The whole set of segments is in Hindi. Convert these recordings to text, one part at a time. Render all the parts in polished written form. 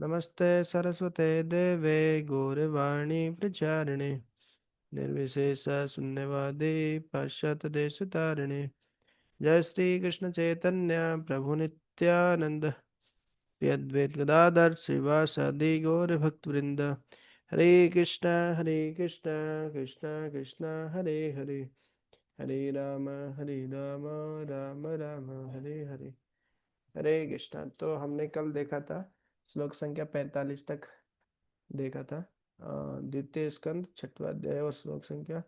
नमस्ते सरस्वते देवे गौरवाणी प्रचारिणे निर्विशेष शून्यवादी पाश्चात्य देश तारिणे। जय श्री कृष्ण चैतन्य प्रभु नित्यानंद श्री अद्वैत गदाधर श्रीवासादि गौर भक्त वृंद। हरे कृष्ण कृष्ण कृष्ण हरे हरे, हरे राम हरे राम, राम राम हरे हरे। हरे कृष्णा। तो हमने कल देखा था श्लोक संख्या 45 तक देखा था। द्वितीय स्कंद छठवा अध्याय और श्लोक संख्या,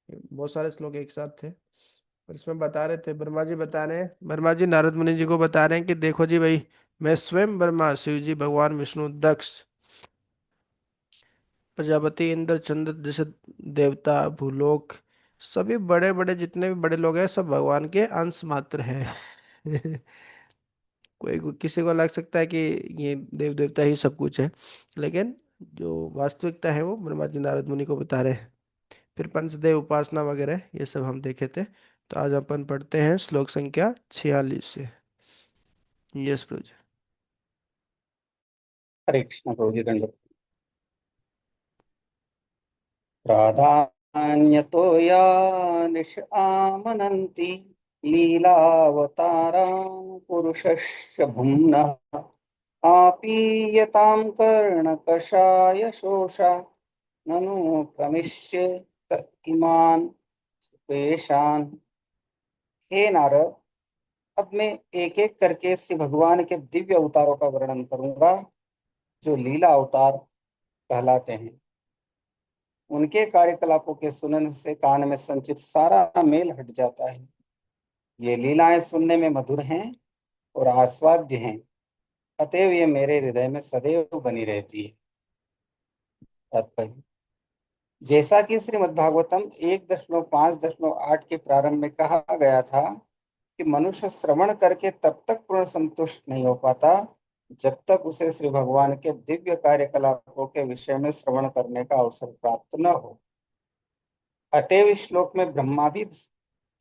बहुत सारे श्लोक एक साथ थे। और इसमें बता रहे थे, ब्रह्मा जी बता रहे हैं, ब्रह्मा जी नारद मुनि जी को बता रहे हैं कि देखो जी भाई, मैं स्वयं ब्रह्मा, शिव जी, भगवान विष्णु, दक्ष, प्रजापति, इंद्र, चंद्र जैसे देवता, भूलोक, सभी बड़े बड़े जितने भी बड़े लोग हैं सब भगवान के अंश मात्र हैं। किसी को लग सकता है कि ये देव देवता ही सब कुछ है, लेकिन जो वास्तविकता है वो ब्रह्मा जी नारद मुनि को बता रहे हैं। फिर पंचदेव उपासना वगैरह ये सब हम देखे थे। तो आज अपन पढ़ते हैं श्लोक संख्या 46 से। यस प्रभु जी। हरे कृष्ण प्रभु जी दंड प्राधान्यतो या निश आमनन्ति लीलावतारान् पुरुषस्य भुम्नः आपीयतां कर्णकषाय शोषा ननु प्रमिष्य इमान् स्वेषान्। हे नारद, अब मैं एक एक करके श्री भगवान के दिव्य अवतारों का वर्णन करूंगा जो लीला अवतार कहलाते हैं। उनके कार्यकलापों के सुनने से कान में संचित सारा मेल हट जाता है। ये लीलाएं सुनने में मधुर हैं और आस्वाद्य हैं, अतएव ये मेरे हृदय में सदैव बनी रहती है। तात्पर्य, जैसा कि श्रीमद्भागवतम 1.5.8 के प्रारंभ में कहा गया था कि मनुष्य श्रवण करके तब तक पूर्ण संतुष्ट नहीं हो पाता जब तक उसे श्री भगवान के दिव्य कार्यकलापों के विषय में श्रवण करने का अवसर प्राप्त न हो। अतएव इस श्लोक में ब्रह्मा भी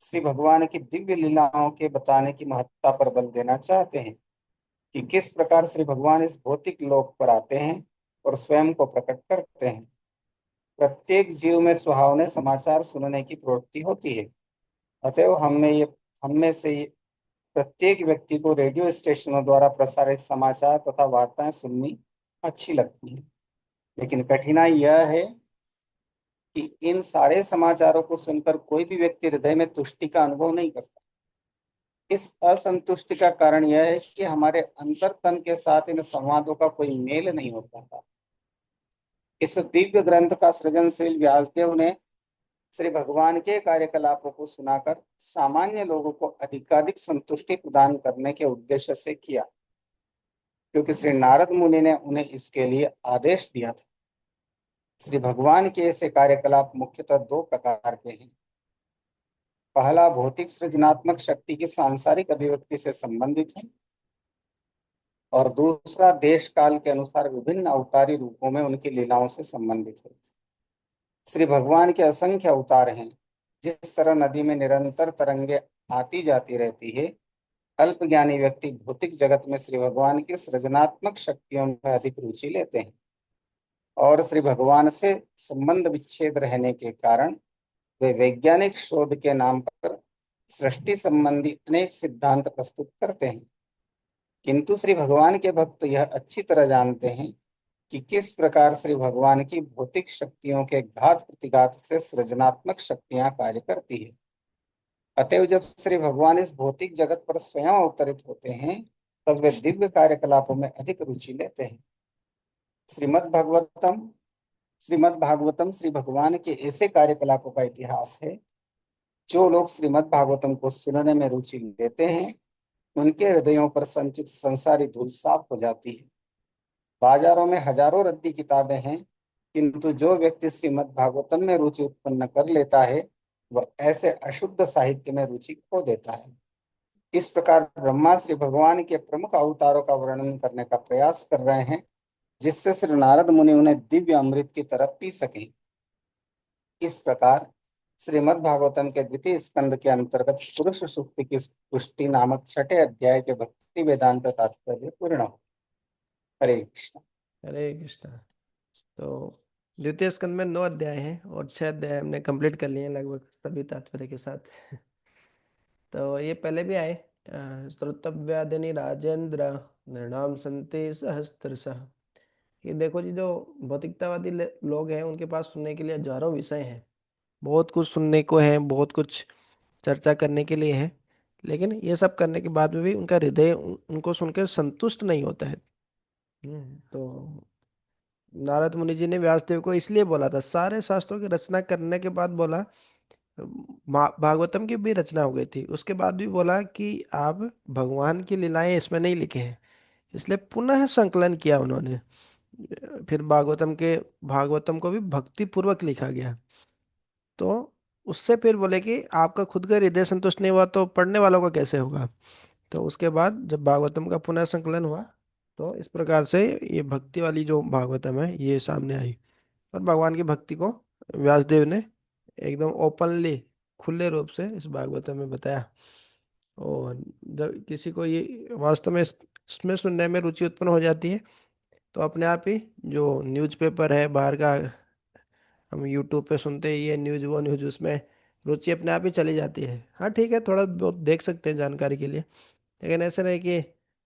श्री भगवान की दिव्य लीलाओं के बताने की महत्ता पर बल देना चाहते हैं कि किस प्रकार श्री भगवान इस भौतिक लोक पर आते हैं और स्वयं को प्रकट करते हैं। प्रत्येक जीव में सुहावने समाचार सुनने की प्रवृत्ति होती है। अतएव हम में से प्रत्येक व्यक्ति को रेडियो स्टेशनों द्वारा प्रसारित समाचार तथा वार्ताएं सुननी अच्छी लगती है, लेकिन कठिनाई यह है कि इन सारे समाचारों को सुनकर कोई भी व्यक्ति हृदय में तुष्टि का अनुभव नहीं करता। इस असंतुष्टि का कारण यह है कि हमारे अंतर्तन के साथ इन संवादों का कोई मेल नहीं हो पाता। इस दिव्य ग्रंथ का सृजनशील व्यासदेव ने श्री भगवान के कार्यकलापों को सुनाकर सामान्य लोगों को अधिकाधिक संतुष्टि प्रदान करने के उद्देश्य से किया, क्योंकि श्री नारद मुनि ने उन्हें इसके लिए आदेश दिया था। श्री भगवान के ऐसे कार्यकलाप मुख्यतः दो प्रकार के हैं। पहला भौतिक सृजनात्मक शक्ति की सांसारिक अभिव्यक्ति से संबंधित है और दूसरा देश काल के अनुसार विभिन्न अवतारी रूपों में उनकी लीलाओं से संबंधित है। श्री भगवान के असंख्य अवतार हैं। जिस तरह नदी में निरंतर तरंगे आती जाती रहती है, अल्पज्ञानी व्यक्ति भौतिक जगत में श्री भगवान की सृजनात्मक शक्तियों में अधिक रुचि लेते हैं और श्री भगवान से संबंध विच्छेद रहने के कारण वे वैज्ञानिक शोध के नाम पर सृष्टि संबंधी अनेक सिद्धांत प्रस्तुत करते हैं। किंतु श्री भगवान के भक्त यह अच्छी तरह जानते हैं कि किस प्रकार श्री भगवान की भौतिक शक्तियों के घात प्रतिघात से सृजनात्मक शक्तियां कार्य करती है। अतएव जब श्री भगवान इस भौतिक जगत पर स्वयं अवतरित होते हैं, तब वे दिव्य कार्यकलापों में अधिक रुचि लेते हैं। श्रीमद् भागवतम श्रीमद् भागवतम श्री भगवान के ऐसे कार्यकलापों का इतिहास है। जो लोग श्रीमद् भागवतम को सुनने में रुचि लेते हैं, उनके हृदयों पर संचित संसारी धूल साफ हो जाती है। बाजारों में हजारों रद्दी किताबें हैं, किंतु जो व्यक्ति श्रीमद् भागवतम में रुचि उत्पन्न कर लेता है, वह ऐसे अशुद्ध साहित्य में रुचि खो देता है। इस प्रकार ब्रह्मा श्री भगवान के प्रमुख अवतारों का वर्णन करने का प्रयास कर रहे हैं, जिससे श्री नारद मुनि उन्हें दिव्य अमृत की तरफ पी सकें। इस प्रकार श्रीमद् भागवतम के द्वितीय स्कंद के अंतर्गत पुरुष सूक्त की पुष्टि नामक छठे अध्याय के भक्ति वेदांत तात्पर्य पूर्ण हो। हरे कृष्ण। हरे कृष्णा। तो द्वितीय स्कंद में 9 अध्याय हैं और 6 अध्याय हमने कंप्लीट कर लिए हैं लगभग सभी तात्पर्य के साथ। तो ये पहले भी आए। श्रोतव्यादिनी राजेंद्र नृणाम संते सहस्त्रशः। ये देखो जी, जो भौतिकतावादी लोग हैं उनके पास सुनने के लिए हजारों विषय हैं, बहुत कुछ सुनने को है, बहुत कुछ चर्चा करने के लिए है। लेकिन ये सब करने के बाद में भी उनका हृदय उनको सुनकर संतुष्ट नहीं होता है। तो नारद मुनि जी ने व्यासदेव को इसलिए बोला था, सारे शास्त्रों की रचना करने के बाद बोला, भागवतम की भी रचना हो गई थी, उसके बाद भी बोला कि आप भगवान की लीलाएं इसमें नहीं लिखे हैं, इसलिए पुनः संकलन किया उन्होंने। फिर भागवतम को भी भक्ति पूर्वक लिखा गया। तो उससे फिर बोले कि आपका खुद का हृदय संतुष्ट नहीं हुआ तो पढ़ने वालों का कैसे होगा। तो उसके बाद जब भागवतम का पुनः संकलन हुआ, तो इस प्रकार से ये भक्ति वाली जो भागवतम है ये सामने आई। और भगवान की भक्ति को व्यासदेव ने एकदम ओपनली, खुले रूप से इस भागवतम में बताया। और जब किसी को ये वास्तव में इसमें सुनने में रुचि उत्पन्न हो जाती है, तो अपने आप ही जो न्यूज़पेपर है बाहर का, हम यूट्यूब पे सुनते हैं ये न्यूज़ वो न्यूज़, उसमें रुचि अपने आप ही चली जाती है। हाँ ठीक है, थोड़ा बहुत देख सकते हैं जानकारी के लिए, लेकिन ऐसे नहीं कि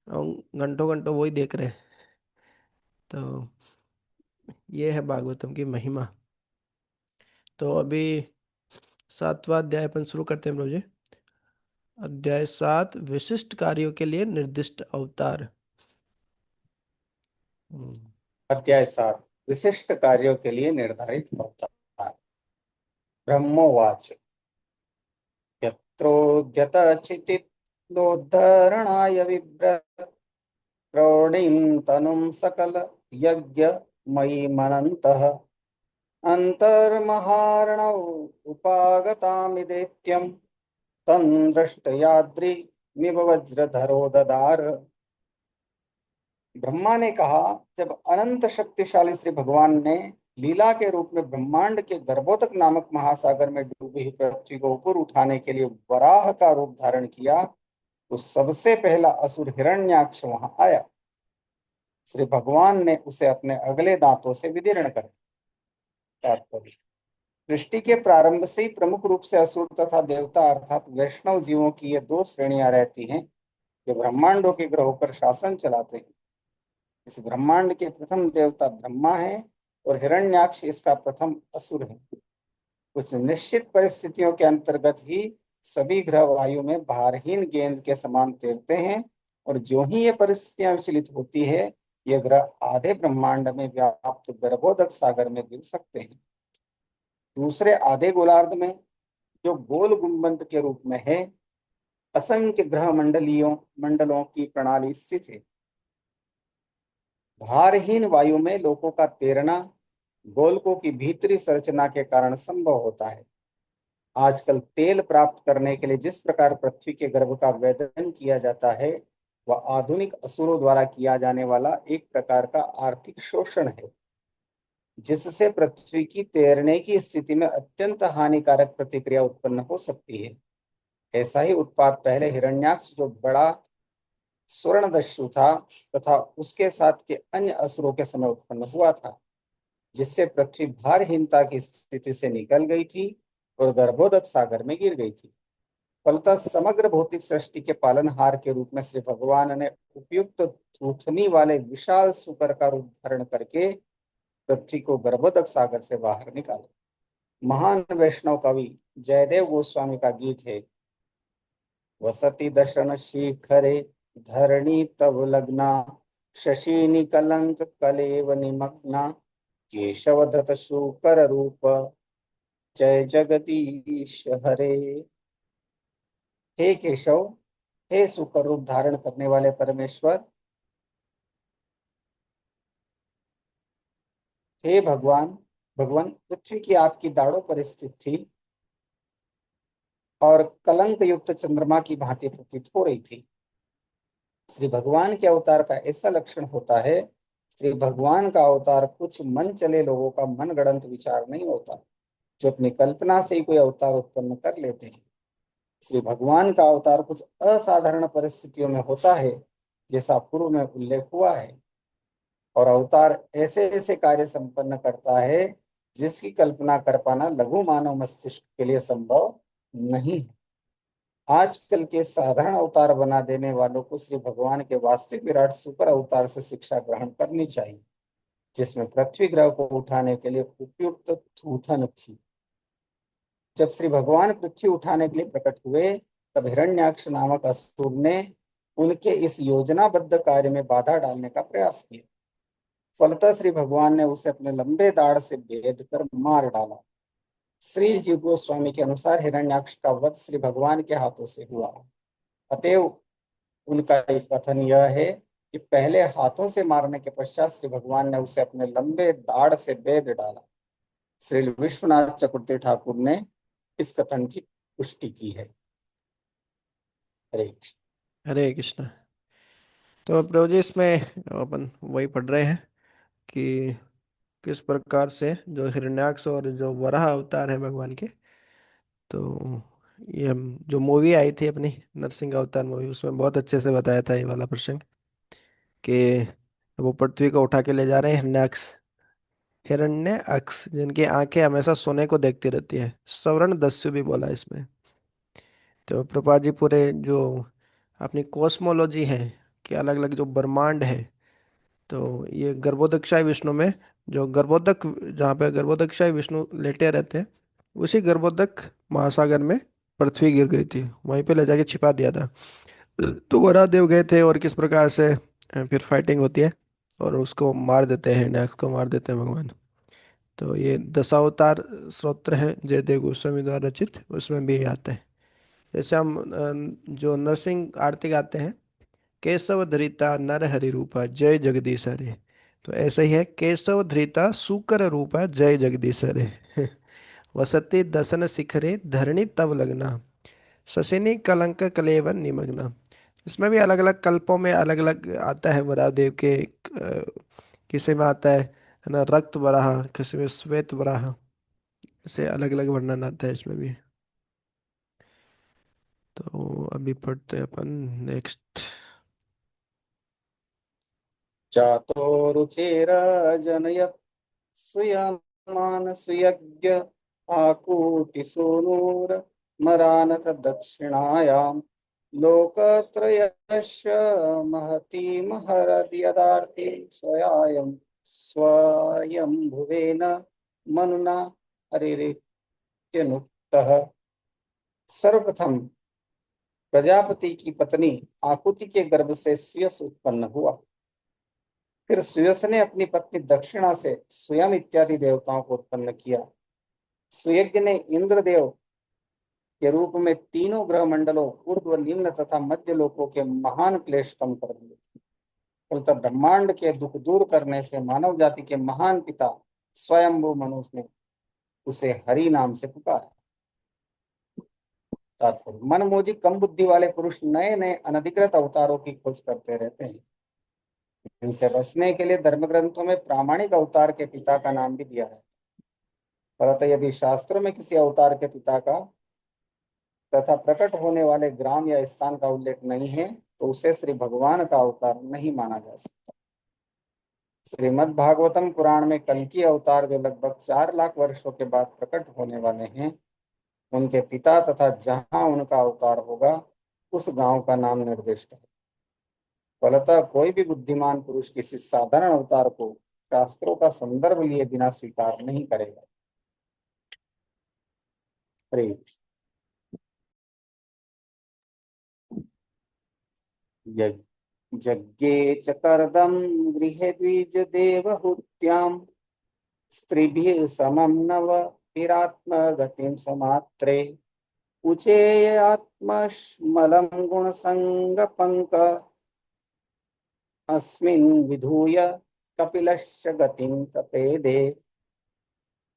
घंटों घंटों वही देख रहे हैं। तो ये है भागवतम की महिमा। तो अभी 7वां अध्याय अपन शुरू करते हैं प्रभु जी। अध्याय 7, विशिष्ट कार्यों के लिए निर्दिष्ट अवतार। हम्म। अध्याय 7 विशिष्ट कार्यों के लिए निर्धारित अवतार। ब्रह्मोवाच यत्रोद्यतचितिलोद्धरणाय विभ्रत् प्रौढिं तनुं सकल यज्ञ मयि मनन्तः अंतर्महारणौ उपागतामिदेत्यं तं दृष्टयाद्रिमिव वज्रधरो ददार। ब्रह्मा ने कहा, जब अनंत शक्तिशाली श्री भगवान ने लीला के रूप में ब्रह्मांड के गर्भोदक नामक महासागर में डूबी हुई पृथ्वी को ऊपर उठाने के लिए वराह का रूप धारण किया, तो सबसे पहला असुर हिरण्याक्ष वहां आया। श्री भगवान ने उसे अपने अगले दांतों से विदीर्ण कर दिया। तात्पर्य, सृष्टि के प्रारंभ से ही प्रमुख रूप से असुर तथा देवता अर्थात वैष्णव जीवों की ये दो श्रेणियां रहती हैं जो ब्रह्मांडों के ग्रहों पर शासन चलाते हैं। इस ब्रह्मांड के प्रथम देवता ब्रह्मा है और हिरण्याक्ष इसका प्रथम असुर है। कुछ निश्चित परिस्थितियों के अंतर्गत ही सभी ग्रह वायु में भारहीन गेंद के समान तैरते हैं, और जो ही ये परिस्थितियां विचलित होती है, ये ग्रह आधे ब्रह्मांड में व्याप्त गर्भोदक सागर में गिर सकते हैं। दूसरे आधे गोलार्ध में, जो गोल गुंबद के रूप में है, असंख्य ग्रह मंडलों की प्रणाली स्थित है। भारहीन वायु में लोकों का तैरना गोलकों की भीतरी संरचना के कारण संभव होता है। आजकल तेल प्राप्त करने के लिए जिस प्रकार पृथ्वी के गर्भ का वेधन किया जाता है, वह आधुनिक असुरों द्वारा किया जाने वाला एक प्रकार का आर्थिक शोषण है, जिससे पृथ्वी की तैरने की स्थिति में अत्यंत हानिकारक प्रतिक्रिया उत्पन्न हो सकती है। ऐसा ही उत्पाद पहले हिरण्याक्ष, जो बड़ा स्वर्णदस्यु था, तथा उसके साथ के अन्य असुरों के समय उत्पन्न हुआ था, जिससे पृथ्वी भारहीनता की स्थिति से निकल गई थी और गर्भोदक सागर में गिर गई थी। फलतः समग्र भौतिक सृष्टि के पालनहार के रूप में श्री भगवान ने उपयुक्त थूथनी वाले विशाल सुकर का रूप धारण करके पृथ्वी को गर्भोदक सागर से बाहर निकाला। महान वैष्णव कवि जयदेव गोस्वामी का गीत है, वसति दर्शन शिखरे धरणी तव लग्ना, शशिनी कलंक कलेव निमग्ना, केशव धृत शूकर रूप, जय जगदीश हरे। हे केशव, हे सुकर रूप धारण करने वाले परमेश्वर, हे भगवान, भगवान पृथ्वी की आपकी दाढ़ों पर स्थित थी और कलंक युक्त चंद्रमा की भांति प्रतीत हो रही थी। श्री भगवान के अवतार का ऐसा लक्षण होता है, श्री भगवान का अवतार कुछ मन चले लोगों का मनगढ़ंत विचार नहीं होता, जो अपनी कल्पना से ही कोई अवतार उत्पन्न कर लेते हैं। श्री भगवान का अवतार कुछ असाधारण परिस्थितियों में होता है, जैसा पूर्व में उल्लेख हुआ है। और अवतार ऐसे ऐसे कार्य संपन्न करता है जिसकी कल्पना कर पाना लघु मानव मस्तिष्क के लिए संभव नहीं है। आजकल के साधारण अवतार बना देने वालों को श्री भगवान के वास्तविक विराट सुपर अवतार से शिक्षा ग्रहण करनी चाहिए, जिसमें पृथ्वी ग्रह को उठाने के लिए उपयुक्त थूथन थी। जब श्री भगवान पृथ्वी उठाने के लिए प्रकट हुए, तब हिरण्याक्ष नामक असुर ने उनके इस योजनाबद्ध कार्य में बाधा डालने का प्रयास किया। फलतः श्री भगवान ने उसे अपने लंबे दाढ़ से बेध कर मार डाला। श्री जीव गोस्वामी के अनुसार हिरण्याक्ष का वध श्री भगवान के हाथों से हुआ। अतएव उनका एक कथन यह है कि पहले हाथों से मारने के पश्चात श्री भगवान ने उसे अपने लंबे दाढ़ से बेध डाला। श्री विश्वनाथ चक्रवर्ती ठाकुर ने इस कथन की पुष्टि की है। हरे कृष्ण। हरे कृष्ण। तो प्रभु जी इसमें अपन वही पढ़ रहे हैं कि किस प्रकार से जो हिरण्याक्ष और जो वराह अवतार है भगवान के, तो ये जो मूवी आई थी अपनी नरसिंह अवतार मूवी, उसमें बहुत अच्छे से बताया था ये वाला प्रसंग कि वो पृथ्वी को उठा के ले जा रहे हैं हिरण्याक्ष। हिरण्य अक्ष जिनकी आंखें हमेशा सोने को देखती रहती है, स्वर्ण दस्यु भी बोला इसमें। तो प्रभा जी पूरे जो अपनी कॉस्मोलॉजी है कि अलग अलग जो ब्रह्मांड है, तो ये गर्भोदकशाही विष्णु में जो गर्भोदक, जहाँ पे गर्भोदकशाही विष्णु लेटे रहते हैं, उसी गर्भोदक महासागर में पृथ्वी गिर गई थी, वहीं पे ले जाके छिपा दिया था। तो वरादेव गए थे और किस प्रकार से फिर फाइटिंग होती है और उसको मार देते हैं, हिरण्याक्ष को मार देते हैं भगवान। तो ये दशावतार स्तोत्र है जयदेव गोस्वामी द्वारा रचित, उसमें भी आते हैं। जैसे हम जो नरसिंह आरती गाते हैं, केशव धृता नर हरि रूपा जय जगदीश हरे, तो ऐसा ही है, केशव धृता सुकर रूपा जय जगदीश हरे। वसति दसन शिखरे धरणी तव लगना, शशिनी कलंक कलेवर निमग्ना। इसमें भी अलग अलग कल्पों में अलग अलग आता है वरादेव के। किसी में आता है ना रक्त वराह, किसी में श्वेत वराह, ऐसे अलग अलग वर्णन आता है इसमें भी। तो अभी पढ़ते हैं अपन नेक्स्ट। जातो रुचिरजनयत् सुयमान सुयज्ञ आकूति सूनुर्मरानथ दक्षिणायां लोकत्रयस्य महती महरद्यदार्ति स्वयंभुवेन मनुना हरिरित्यनुक्तः। सर्वप्रथम प्रजापति की पत्नी आकुति के गर्भ से सुयस उत्पन्न हुआ। फिर सुयस ने अपनी पत्नी दक्षिणा से स्वयं इत्यादि देवताओं को उत्पन्न किया। सुयज्ञ ने इंद्रदेव के रूप में तीनों ग्रह मंडलों ऊर्ध्व निम्न तथा मध्य लोकों के महान क्लेश कम कर दिए। फलतः ब्रह्मांड के दुख दूर करने से मानव जाति के महान पिता स्वयंभू मनुष्य ने उसे हरि नाम से पुकारा। तात्पर्य, मनमोजी कम बुद्धि वाले पुरुष नए नए अनधिकृत अवतारों की खोज करते रहते हैं। इनसे बचने के लिए धर्म ग्रंथों में प्रामाणिक अवतार के पिता का नाम भी दिया है। परंतु यदि शास्त्रों में किसी अवतार के पिता का तथा प्रकट होने वाले ग्राम या स्थान का उल्लेख नहीं है, तो उसे श्री भगवान का अवतार नहीं माना जा सकता। श्रीमद् भागवतम पुराण में कल्कि अवतार, जो लगभग 4 लाख वर्षों के बाद प्रकट होने वाले हैं, उनके पिता तथा जहां उनका अवतार होगा उस गांव का नाम निर्दिष्ट है। फलतः कोई भी बुद्धिमान पुरुष किसी साधारण अवतार को शास्त्रों का संदर्भ लिए बिना स्वीकार नहीं करेगा। हरे यज्ञे च कर्दम गृहे द्विज देवहूत्यां स्त्रिभिः समं नव विरात्मगतिं समात्रे उचेयात्मश्मलं गुणसंगपंक अस्मिन् विधूय कपिलस्य गतिं कपेदे।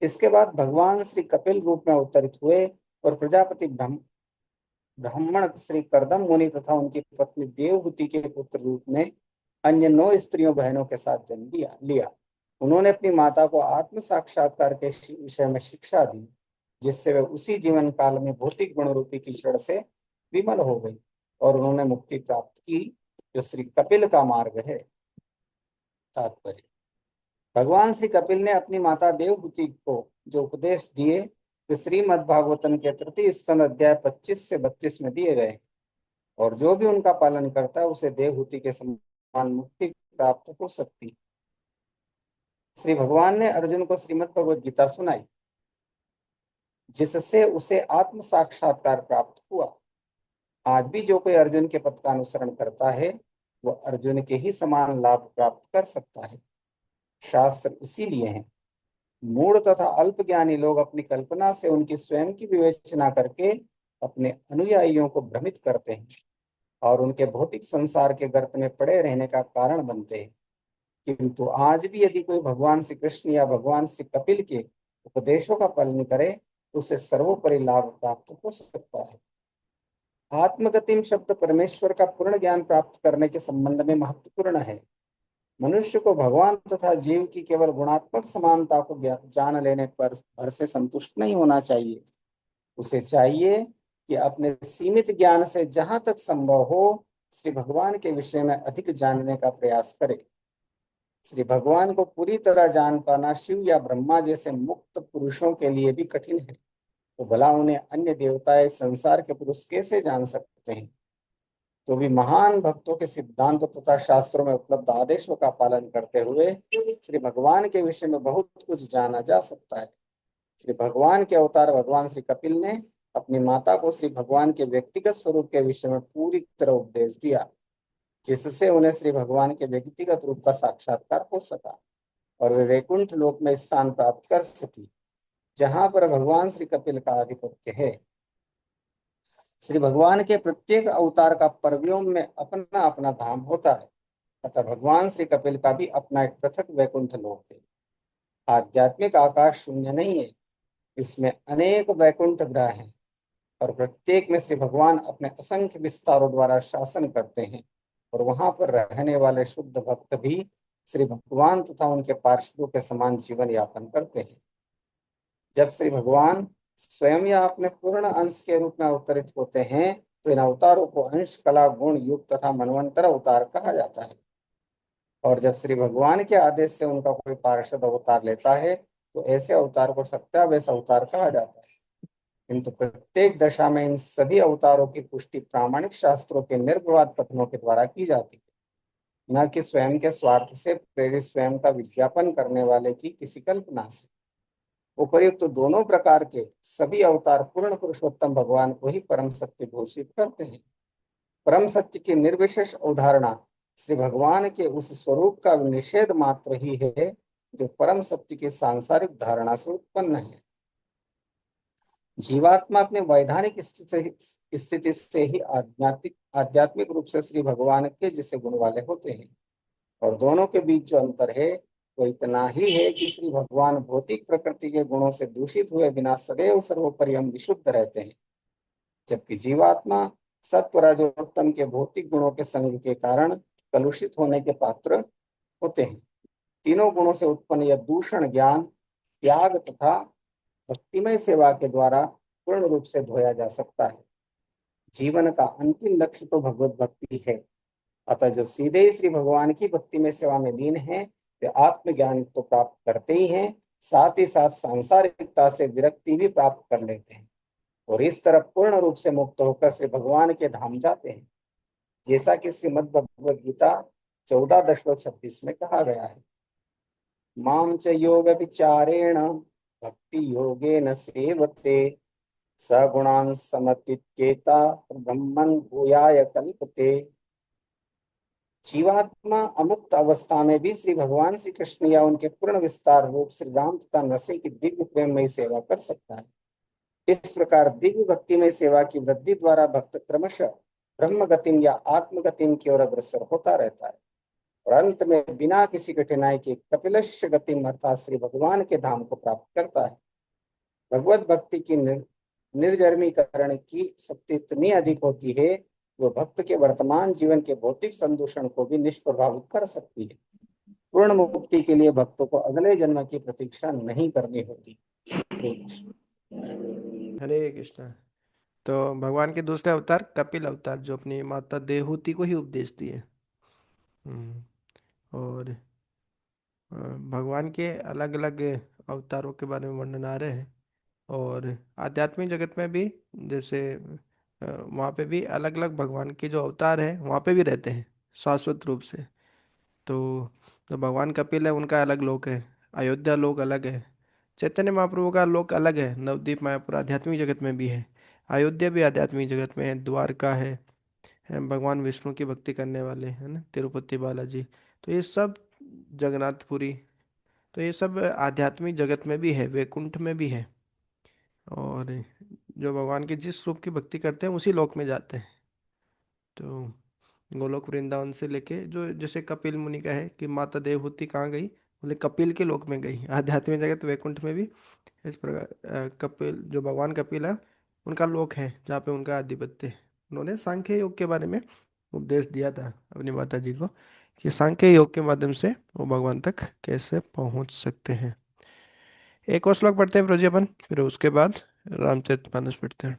इसके बाद भगवान श्री कपिल रूप में अवतरित हुए और प्रजापति ब्राह्मण श्री करदम मुनि तथा उनकी पत्नी देवहूति के पुत्र रूप में अन्य 9 स्त्रियों बहनों के साथ जन्म लिया। उन्होंने अपनी माता को आत्म साक्षात्कार के विषय में शिक्षा दी, जिससे वे उसी जीवन काल में भौतिक गुण रूपी कीचड़ से विमल हो गई और उन्होंने मुक्ति प्राप्त की, जो श्री कपिल का मार्ग है। तात्पर्य। भगवान श्री कपिल ने अपनी माता देवहूति को जो उपदेश दिए वे श्रीमद् भागवतम के तृतीय स्कंद अध्याय 25 से 32 में दिए गए, और जो भी उनका पालन करता है उसे देवहूति के समान मुक्ति प्राप्त हो सकती है। श्री भगवान ने अर्जुन को श्रीमद् भगवद गीता सुनाई, जिससे उसे आत्म साक्षात्कार प्राप्त हुआ। आज भी जो कोई अर्जुन के पथ का अनुसरण करता है वह अर्जुन के ही समान लाभ प्राप्त कर सकता है। शास्त्र इसीलिए हैं। मूढ़ तथा अल्पज्ञानी लोग अपनी कल्पना से उनकी स्वयं की विवेचना करके अपने अनुयायियों को भ्रमित करते हैं और उनके भौतिक संसार के गर्त में पड़े रहने का कारण बनते हैं। किंतु आज भी यदि कोई भगवान श्री कृष्ण या भगवान श्री कपिल के उपदेशों का पालन करे तो उसे सर्वोपरि लाभ प्राप्त हो सकता है। आत्मगतिम शब्द परमेश्वर का पूर्ण ज्ञान प्राप्त करने के संबंध में महत्वपूर्ण है। मनुष्य को भगवान तथा जीव की केवल गुणात्मक समानता को जान लेने पर भर से संतुष्ट नहीं होना चाहिए। उसे चाहिए कि अपने सीमित ज्ञान से जहां तक संभव हो श्री भगवान के विषय में अधिक जानने का प्रयास करे। श्री भगवान को पूरी तरह जान पाना शिव या ब्रह्मा जैसे मुक्त पुरुषों के लिए भी कठिन है, तो भला उन्हें अन्य देवताएं संसार के पुरुष कैसे जान सकते हैं। तो भी महान भक्तों के सिद्धांत तथा शास्त्रों में उपलब्ध आदेशों का पालन करते हुए श्री भगवान के विषय में बहुत कुछ जाना जा सकता है। श्री भगवान के अवतार भगवान श्री कपिल ने अपनी माता को श्री भगवान के व्यक्तिगत स्वरूप के विषय में पूरी तरह उपदेश दिया, जिससे उन्हें श्री भगवान के व्यक्तिगत रूप का साक्षात्कार हो सका और वे वैकुंठ लोक में स्थान प्राप्त कर सकी, जहां पर भगवान श्री कपिल का आधिपत्य है। श्री भगवान के प्रत्येक अवतार का परव्योम में अपना अपना धाम होता है, अतः भगवान श्री कपिल का भी अपना एक पृथक वैकुंठ लोक है। आध्यात्मिक आकाश शून्य नहीं है, इसमें अनेक वैकुंठ ग्रह हैं और प्रत्येक में श्री भगवान अपने असंख्य विस्तारों द्वारा शासन करते हैं, और वहां पर रहने वाले शुद्ध भक्त भी श्री भगवान तथा उनके पार्षदों के समान जीवन यापन करते हैं। जब श्री भगवान स्वयं या अपने पूर्ण अंश के रूप में अवतरित होते हैं तो इन अवतारों को अंश, कला, गुण, युग तथा मनवंतर अवतार कहा जाता है। और जब श्री भगवान के आदेश से उनका कोई पार्षद अवतार लेता है तो ऐसे अवतार को सत्यावेश अवतार कहा जाता है। किंतु प्रत्येक दशा में इन सभी अवतारों की पुष्टि प्रामाणिक शास्त्रों के निर्विवाद कथनों के द्वारा की जाती है, न कि स्वयं के स्वार्थ से प्रेरित स्वयं का विज्ञापन करने वाले की किसी कल्पना से। उपर्युक्त तो दोनों प्रकार के सभी अवतार पूर्ण पुरुषोत्तम भगवान को ही परम सत्य घोषित करते हैं। परम सत्य की निर्विशेष अवधारणा श्री भगवान के उस स्वरूप का निषेध मात्र ही है जो परम सत्य की सांसारिक धारणा से उत्पन्न है। जीवात्मा अपने वैधानिक स्थिति से ही आध्यात्मिक रूप से श्री भगवान के जैसे गुण वाले होते हैं, और दोनों के बीच जो अंतर है वो इतना ही है कि श्री भगवान भौतिक प्रकृति के गुणों से दूषित हुए बिना सदैव सर्वोपरि हम विशुद्ध रहते हैं, जबकि जीवात्मा सत्व रजोत्तम के भौतिक गुणों के संग के कारण कलुषित होने के पात्र होते हैं। तीनों गुणों से उत्पन्न यह दूषण ज्ञान, त्याग तथा भक्तिमय सेवा के द्वारा पूर्ण रूप से धोया जा सकता है। जीवन का अंतिम लक्ष्य तो भगवत भक्ति है, अतः जो सीधे ही श्री भगवान की भक्ति में सेवा में लीन है वे आत्मज्ञान तो प्राप्त करते ही हैं, साथ ही साथ सांसारिकता से विरक्ति भी प्राप्त कर लेते हैं और इस तरह पूर्ण रूप से मुक्त होकर श्री भगवान के धाम जाते हैं, जैसा कि श्रीमद् भगवद गीता 14:26 में कहा गया है। माम च योग विचारेण भक्ति योगेन सेवते सगुणान् समतीत्येता ब्रह्मन् भूयाय कल्पते। जीवात्मा अमुक्त अवस्था में भी श्री भगवान श्री कृष्ण या उनके पूर्ण विस्तार रूप श्री राम तथा नरसिंह की दिव्य प्रेममयी सेवा कर सकता है। इस प्रकार दिव्य भक्तिमय सेवा की वृद्धि द्वारा भक्त क्रमशः ब्रह्म गतिम या आत्मगतिम की ओर अग्रसर होता रहता है और अंत में बिना किसी कठिनाई के कपिलश्य गतिम अर्थात श्री भगवान के धाम को प्राप्त करता है। भगवत भक्ति की निर्जर्मीकरण की शक्ति इतनी अधिक होती है वो भक्त के वर्तमान जीवन के भौतिक संदूषण को भी निष्प्रभावित कर सकती है। पूर्ण मुक्ति के लिए भक्तों को अगले जन्म की प्रतीक्षा नहीं करनी होती। हरे कृष्णा। तो भगवान के दूसरे अवतार कपिल अवतार जो अपनी माता देवहूति को ही उपदेश दिए। और भगवान के अलग अलग अवतारों के बारे में वर्णन आ रहे हैं। और आध्यात्मिक जगत में भी, जैसे वहाँ पे भी अलग अलग भगवान के जो अवतार हैं वहाँ पे भी रहते हैं शाश्वत रूप से। तो जो भगवान कपिल है उनका अलग लोक है, अयोध्या लोक अलग है, चैतन्य महाप्रभु का लोक अलग है, नवदीप मायापुर आध्यात्मिक जगत में भी है, अयोध्या भी आध्यात्मिक जगत में है, द्वारका है भगवान विष्णु की भक्ति करने वाले है ना, तिरुपति बालाजी। तो ये सब, जगन्नाथपुरी, तो ये सब आध्यात्मिक जगत में भी है, वैकुंठ में भी है। और जो भगवान के जिस रूप की भक्ति करते हैं उसी लोक में जाते हैं। तो गोलोक वृंदावन से लेके, जो जैसे कपिल मुनि का है कि माता देवहूति कहाँ गई, बोले कपिल के लोक में गई, आध्यात्मिक जगत वैकुंठ में भी इस प्रकार कपिल, जो भगवान कपिल है, उनका लोक है जहाँ पे उनका आधिपत्य है। उन्होंने सांख्य योग के बारे में उपदेश दिया था अपनी माता जी को, कि सांख्य योग के माध्यम से वो भगवान तक कैसे पहुंच सकते हैं। एक और श्लोक पढ़ते हैं प्रजी अपन, फिर उसके बाद रामचरितमानस पढ़ते हैं।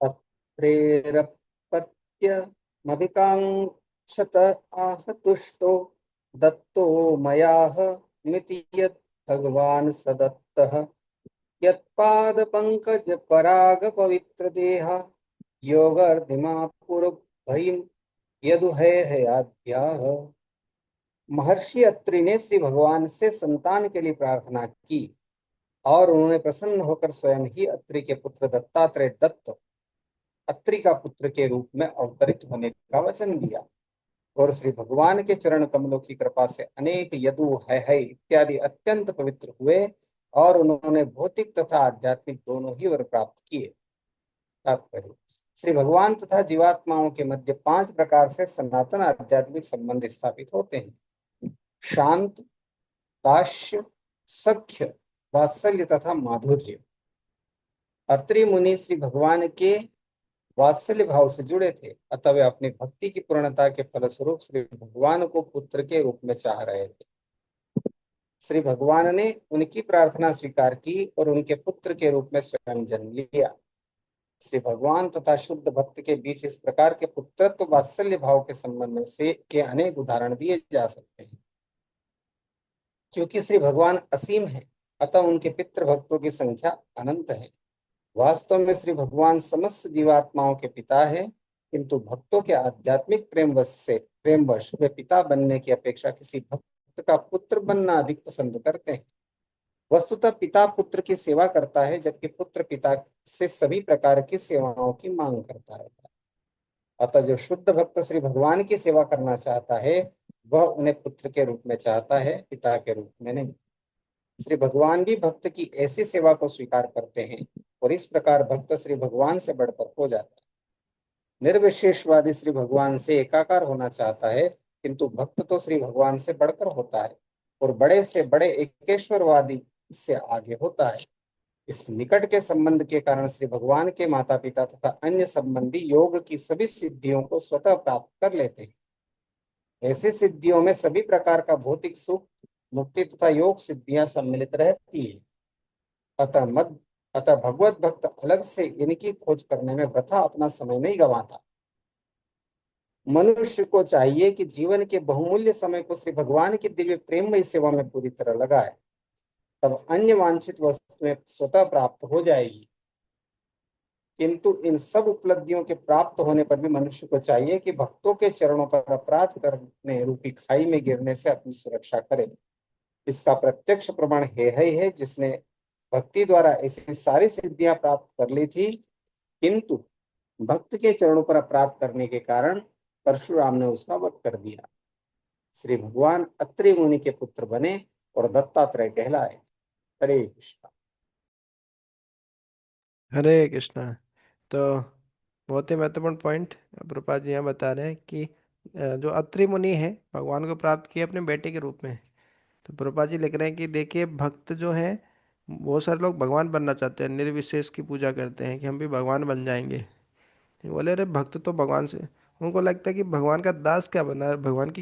तत्रेरपत्यमभिकाङ्क्षत आह तुष्टो दत्तो मयाह मिति यत् भगवान् स दत्तः यत्पादपङ्कजपरागपवित्रदेहा योगर्धिमा पुरभयं यदुहै हयाद्याः। महर्षि अत्रि ने श्री भगवान से संतान के लिए प्रार्थना की और उन्होंने प्रसन्न होकर स्वयं ही अत्रि के पुत्र दत्तात्रेय दत्त अत्रि का पुत्र के रूप में अवतरित होने का वचन दिया। और श्री भगवान के चरण कमलों की कृपा से अनेक यदु है इत्यादि अत्यंत पवित्र हुए और उन्होंने भौतिक तथा आध्यात्मिक दोनों ही वर प्राप्त किए। तात्पर्य, श्री भगवान तथा जीवात्माओं के मध्य 5 प्रकार से सनातन आध्यात्मिक संबंध स्थापित होते हैं: शांत, दास्य, सख्य, वात्सल्य तथा माधुर्य। अत्रि मुनि श्री भगवान के वात्सल्य भाव से जुड़े थे, अतः वे अपनी भक्ति की पूर्णता के फलस्वरूप श्री भगवान को पुत्र के रूप में चाह रहे थे। श्री भगवान ने उनकी प्रार्थना स्वीकार की और उनके पुत्र के रूप में स्वयं जन्म लिया। श्री भगवान तथा शुद्ध भक्त के बीच इस प्रकार के पुत्रत्व वात्सल्य भाव के संबंध से के अनेक उदाहरण दिए जा सकते हैं। क्योंकि श्री भगवान असीम है, अतः उनके पितृ भक्तों की संख्या अनंत है। वास्तव में श्री भगवान समस्त जीवात्माओं के पिता है, किंतु भक्तों के आध्यात्मिक प्रेमवश वे पिता बनने की अपेक्षा किसी भक्त का पुत्र बनना अधिक पसंद करते हैं। वस्तुतः पिता पुत्र की सेवा करता है, जबकि पुत्र पिता से सभी प्रकार की सेवाओं की मांग करता है। अतः जो शुद्ध भक्त श्री भगवान की सेवा करना चाहता है, वह उन्हें पुत्र के रूप में चाहता है, पिता के रूप में नहीं। श्री भगवान भी भक्त की ऐसी सेवा को स्वीकार करते हैं और इस प्रकार भक्त श्री भगवान से बढ़कर हो जाता है। निर्विशेषवादी श्री भगवान से एकाकार होना चाहता है, किंतु भक्त तो श्री भगवान से बढ़कर होता है और बड़े से बड़े एकेश्वरवादी से आगे होता है। इस निकट के संबंध के कारण श्री भगवान के माता पिता तथा अन्य संबंधी योग की सभी सिद्धियों को स्वतः प्राप्त कर लेते हैं। ऐसी सिद्धियों में सभी प्रकार का भौतिक सुख, मुक्ति तथा योग सिद्धियां सम्मिलित रहती है। अतः मद अतः भगवत भक्त अलग से इनकी खोज करने में वृथा अपना समय नहीं गंवाता। मनुष्य को चाहिए कि जीवन के बहुमूल्य समय को श्री भगवान की दिव्य प्रेममय सेवा में पूरी तरह लगाए, तब अन्य वांछित वस्तुएं स्वतः प्राप्त हो जाएगी। किंतु इन सब उपलब्धियों के प्राप्त होने पर भी मनुष्य को चाहिए कि भक्तों के चरणों पर अपराध करने रूपी खाई में गिरने से अपनी सुरक्षा करे। इसका प्रत्यक्ष प्रमाण है ही है, जिसने भक्ति द्वारा ऐसी सारी सिद्धियां प्राप्त कर ली थी, किंतु भक्त के चरणों पर अपराध करने के कारण परशुराम ने उसका वध कर दिया। श्री भगवान अत्रि मुनि के पुत्र बने और दत्तात्रेय कहलाए। हरे कृष्ण। हरे कृष्णा। तो बहुत ही महत्वपूर्ण पॉइंट प्रभुपाद जी यहाँ बता रहे हैं कि जो अत्रि मुनि है भगवान को प्राप्त किए अपने बेटे के रूप में। तो प्रभुपाद जी लिख रहे हैं कि देखिए, भक्त जो है, बहुत सारे लोग भगवान बनना चाहते हैं, निर्विशेष की पूजा करते हैं कि हम भी भगवान बन जाएंगे। बोले अरे, भक्त तो भगवान से, उनको लगता है कि भगवान का दास क्या बनना है, भगवान की